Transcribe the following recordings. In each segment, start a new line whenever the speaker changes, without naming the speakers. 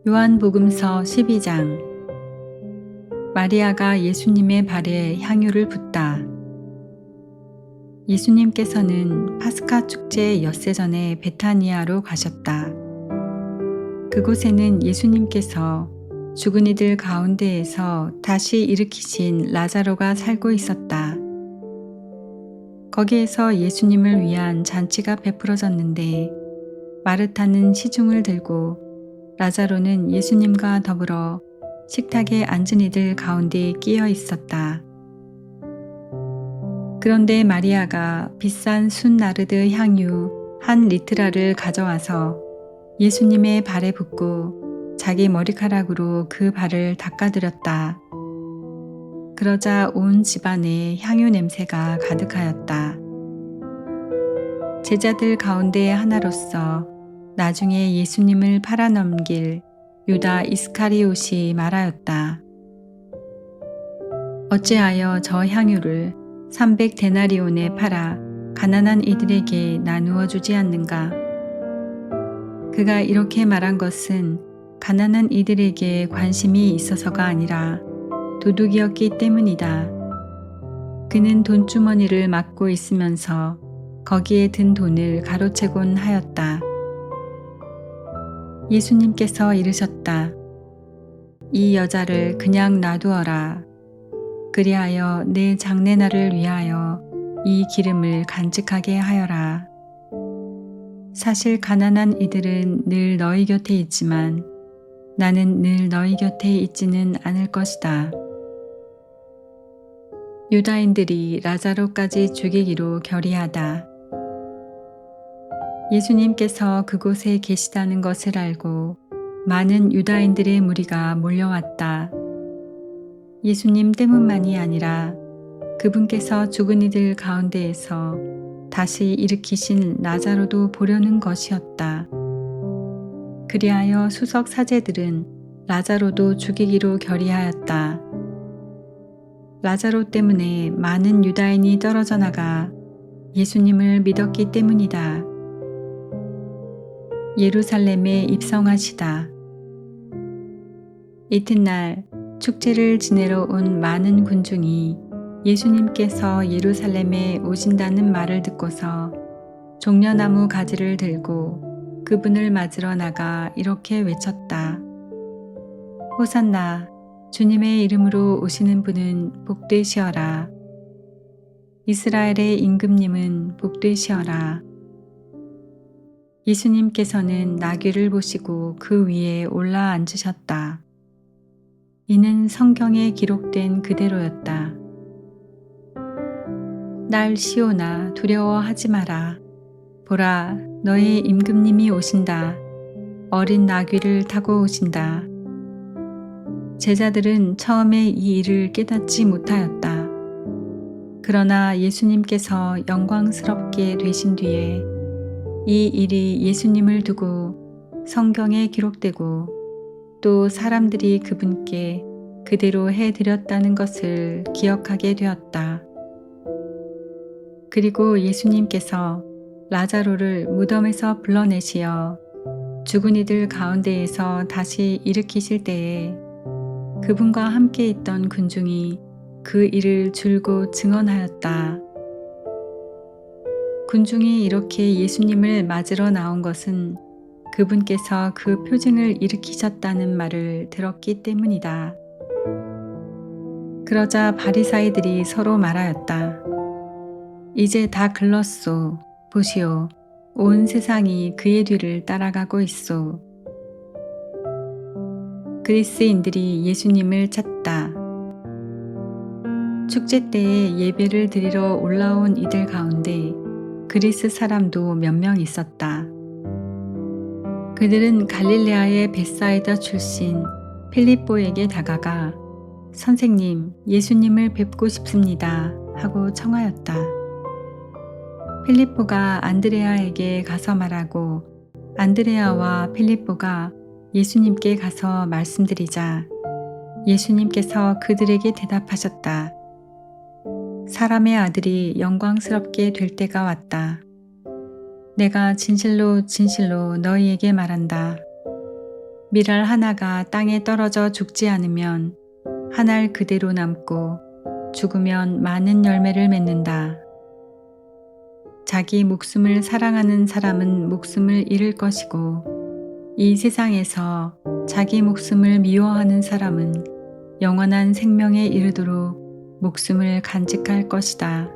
요한복음서 12장. 마리아가 예수님의 발에 향유를 붓다. 예수님께서는 파스카 축제 엿새 전에 베타니아로 가셨다. 그곳에는 예수님께서 죽은 이들 가운데에서 다시 일으키신 라자로가 살고 있었다. 거기에서 예수님을 위한 잔치가 베풀어졌는데 마르타는 시중을 들고 라자로는 예수님과 더불어 식탁에 앉은 이들 가운데 끼어 있었다. 그런데 마리아가 비싼 순나르드 향유 1리트라를 가져와서 예수님의 발에 붓고 자기 머리카락으로 그 발을 닦아드렸다. 그러자 온 집안에 향유 냄새가 가득하였다. 제자들 가운데 하나로서 나중에 예수님을 팔아넘길 유다 이스카리옷이 말하였다. 어찌하여 저 향유를 300데나리온에 팔아 가난한 이들에게 나누어 주지 않는가? 그가 이렇게 말한 것은 가난한 이들에게 관심이 있어서가 아니라 도둑이었기 때문이다. 그는 돈주머니를 막고 있으면서 거기에 든 돈을 가로채곤 하였다. 예수님께서 이르셨다. 이 여자를 그냥 놔두어라. 그리하여 내 장례날을 위하여 이 기름을 간직하게 하여라. 사실 가난한 이들은 늘 너희 곁에 있지만 나는 늘 너희 곁에 있지는 않을 것이다. 유다인들이 라자로까지 죽이기로 결의하다. 예수님께서 그곳에 계시다는 것을 알고 많은 유다인들의 무리가 몰려왔다. 예수님 때문만이 아니라 그분께서 죽은 이들 가운데에서 다시 일으키신 라자로도 보려는 것이었다. 그리하여 수석 사제들은 라자로도 죽이기로 결의하였다. 라자로 때문에 많은 유다인이 떨어져 나가 예수님을 믿었기 때문이다. 예루살렘에 입성하시다. 이튿날 축제를 지내러 온 많은 군중이 예수님께서 예루살렘에 오신다는 말을 듣고서 종려나무 가지를 들고 그분을 맞으러 나가 이렇게 외쳤다. 호산나, 주님의 이름으로 오시는 분은 복되시어라. 이스라엘의 임금님은 복되시어라. 예수님께서는 나귀를 보시고 그 위에 올라 앉으셨다. 이는 성경에 기록된 그대로였다. 딸 시온아, 두려워하지 마라. 보라, 너의 임금님이 오신다. 어린 나귀를 타고 오신다. 제자들은 처음에 이 일을 깨닫지 못하였다. 그러나 예수님께서 영광스럽게 되신 뒤에 이 일이 예수님을 두고 성경에 기록되고 또 사람들이 그분께 그대로 해드렸다는 것을 기억하게 되었다. 그리고 예수님께서 라자로를 무덤에서 불러내시어 죽은 이들 가운데에서 다시 일으키실 때에 그분과 함께 있던 군중이 그 일을 줄곧 증언하였다. 군중이 이렇게 예수님을 맞으러 나온 것은 그분께서 그 표징을 일으키셨다는 말을 들었기 때문이다. 그러자 바리사이들이 서로 말하였다. 이제 다 글렀소. 보시오. 온 세상이 그의 뒤를 따라가고 있소. 그리스인들이 예수님을 찾다. 축제 때에 예배를 드리러 올라온 이들 가운데 그리스 사람도 몇 명 있었다. 그들은 갈릴레아의 벳사이다 출신 필립보에게 다가가 선생님, 예수님을 뵙고 싶습니다 하고 청하였다. 필립보가 안드레아에게 가서 말하고 안드레아와 필립보가 예수님께 가서 말씀드리자 예수님께서 그들에게 대답하셨다. 사람의 아들이 영광스럽게 될 때가 왔다. 내가 진실로 진실로 너희에게 말한다. 밀알 하나가 땅에 떨어져 죽지 않으면 한 알 그대로 남고 죽으면 많은 열매를 맺는다. 자기 목숨을 사랑하는 사람은 목숨을 잃을 것이고 이 세상에서 자기 목숨을 미워하는 사람은 영원한 생명에 이르도록 목숨을 간직할 것이다.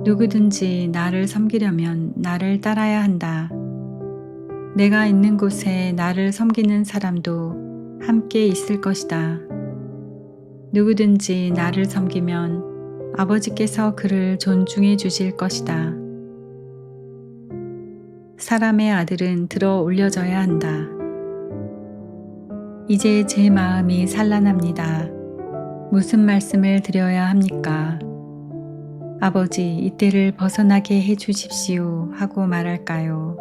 누구든지 나를 섬기려면 나를 따라야 한다. 내가 있는 곳에 나를 섬기는 사람도 함께 있을 것이다. 누구든지 나를 섬기면 아버지께서 그를 존중해 주실 것이다. 사람의 아들은 들어 올려져야 한다. 이제 제 마음이 산란합니다. 무슨 말씀을 드려야 합니까? 아버지, 이때를 벗어나게 해 주십시오 하고 말할까요?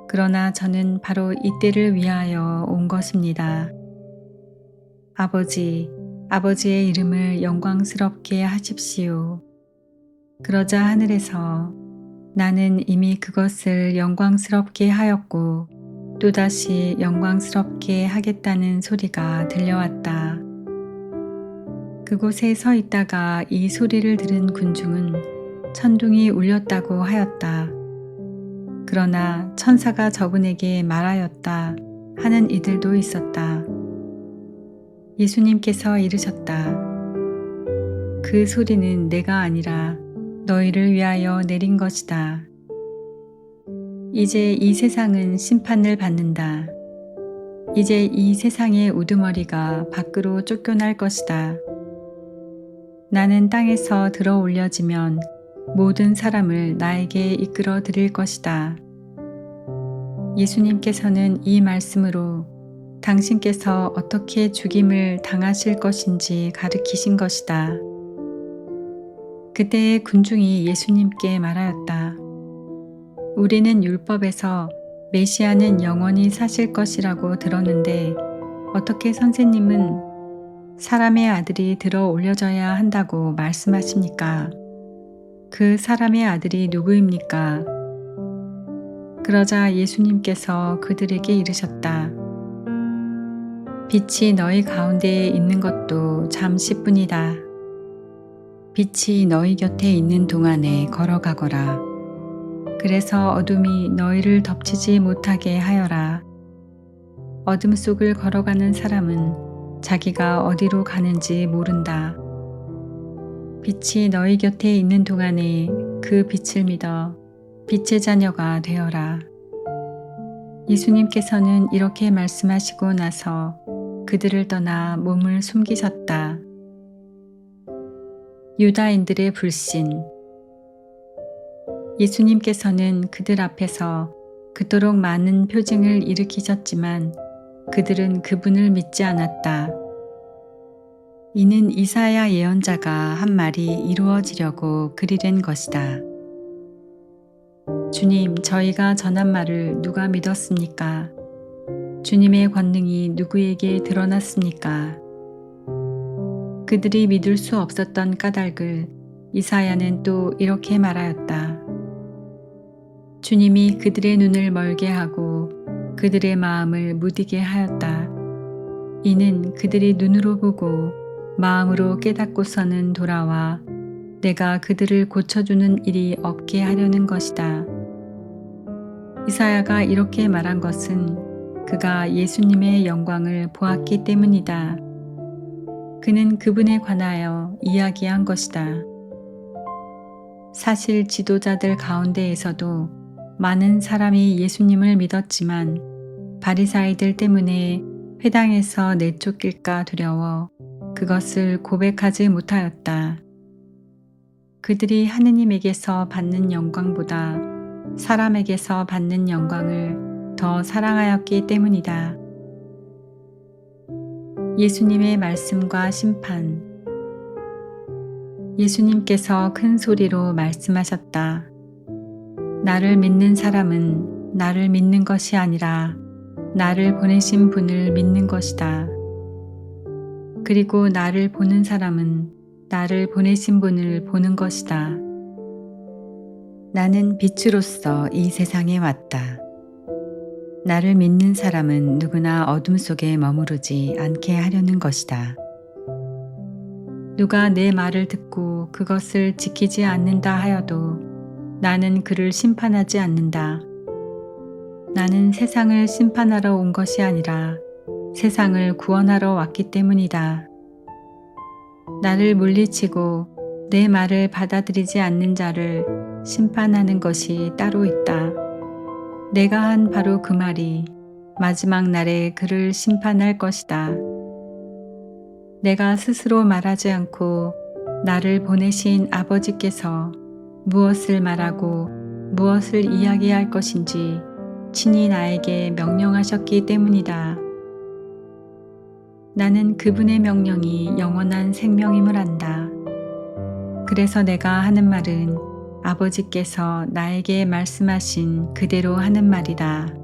그러나 저는 바로 이때를 위하여 온 것입니다. 아버지, 아버지의 이름을 영광스럽게 하십시오. 그러자 하늘에서 나는 이미 그것을 영광스럽게 하였고 또다시 영광스럽게 하겠다는 소리가 들려왔다. 그곳에 서 있다가 이 소리를 들은 군중은 천둥이 울렸다고 하였다. 그러나 천사가 저분에게 말하였다 하는 이들도 있었다. 예수님께서 이르셨다. 그 소리는 내가 아니라 너희를 위하여 내린 것이다. 이제 이 세상은 심판을 받는다. 이제 이 세상의 우두머리가 밖으로 쫓겨날 것이다. 나는 땅에서 들어 올려지면 모든 사람을 나에게 이끌어 드릴 것이다. 예수님께서는 이 말씀으로 당신께서 어떻게 죽임을 당하실 것인지 가르치신 것이다. 그때의 군중이 예수님께 말하였다. 우리는 율법에서 메시아는 영원히 사실 것이라고 들었는데 어떻게 선생님은 사람의 아들이 들어 올려져야 한다고 말씀하십니까? 그 사람의 아들이 누구입니까? 그러자 예수님께서 그들에게 이르셨다. 빛이 너희 가운데에 있는 것도 잠시뿐이다. 빛이 너희 곁에 있는 동안에 걸어가거라. 그래서 어둠이 너희를 덮치지 못하게 하여라. 어둠 속을 걸어가는 사람은 자기가 어디로 가는지 모른다. 빛이 너희 곁에 있는 동안에 그 빛을 믿어 빛의 자녀가 되어라. 예수님께서는 이렇게 말씀하시고 나서 그들을 떠나 몸을 숨기셨다. 유다인들의 불신. 예수님께서는 그들 앞에서 그토록 많은 표징을 일으키셨지만 그들은 그분을 믿지 않았다. 이는 이사야 예언자가 한 말이 이루어지려고 그리 된 것이다. 주님, 저희가 전한 말을 누가 믿었습니까? 주님의 권능이 누구에게 드러났습니까? 그들이 믿을 수 없었던 까닭을 이사야는 또 이렇게 말하였다. 주님이 그들의 눈을 멀게 하고 그들의 마음을 무디게 하였다. 이는 그들이 눈으로 보고 마음으로 깨닫고서는 돌아와 내가 그들을 고쳐주는 일이 없게 하려는 것이다. 이사야가 이렇게 말한 것은 그가 예수님의 영광을 보았기 때문이다. 그는 그분에 관하여 이야기한 것이다. 사실 지도자들 가운데에서도 많은 사람이 예수님을 믿었지만 바리사이들 때문에 회당에서 내쫓길까 두려워 그것을 고백하지 못하였다. 그들이 하느님에게서 받는 영광보다 사람에게서 받는 영광을 더 사랑하였기 때문이다. 예수님의 말씀과 심판. 예수님께서 큰 소리로 말씀하셨다. 나를 믿는 사람은 나를 믿는 것이 아니라 나를 보내신 분을 믿는 것이다. 그리고 나를 보는 사람은 나를 보내신 분을 보는 것이다. 나는 빛으로서 이 세상에 왔다. 나를 믿는 사람은 누구나 어둠 속에 머무르지 않게 하려는 것이다. 누가 내 말을 듣고 그것을 지키지 않는다 하여도 나는 그를 심판하지 않는다. 나는 세상을 심판하러 온 것이 아니라 세상을 구원하러 왔기 때문이다. 나를 물리치고 내 말을 받아들이지 않는 자를 심판하는 것이 따로 있다. 내가 한 바로 그 말이 마지막 날에 그를 심판할 것이다. 내가 스스로 말하지 않고 나를 보내신 아버지께서 무엇을 말하고 무엇을 이야기할 것인지 친히 나에게 명령하셨기 때문이다. 나는 그분의 명령이 영원한 생명임을 안다. 그래서 내가 하는 말은 아버지께서 나에게 말씀하신 그대로 하는 말이다.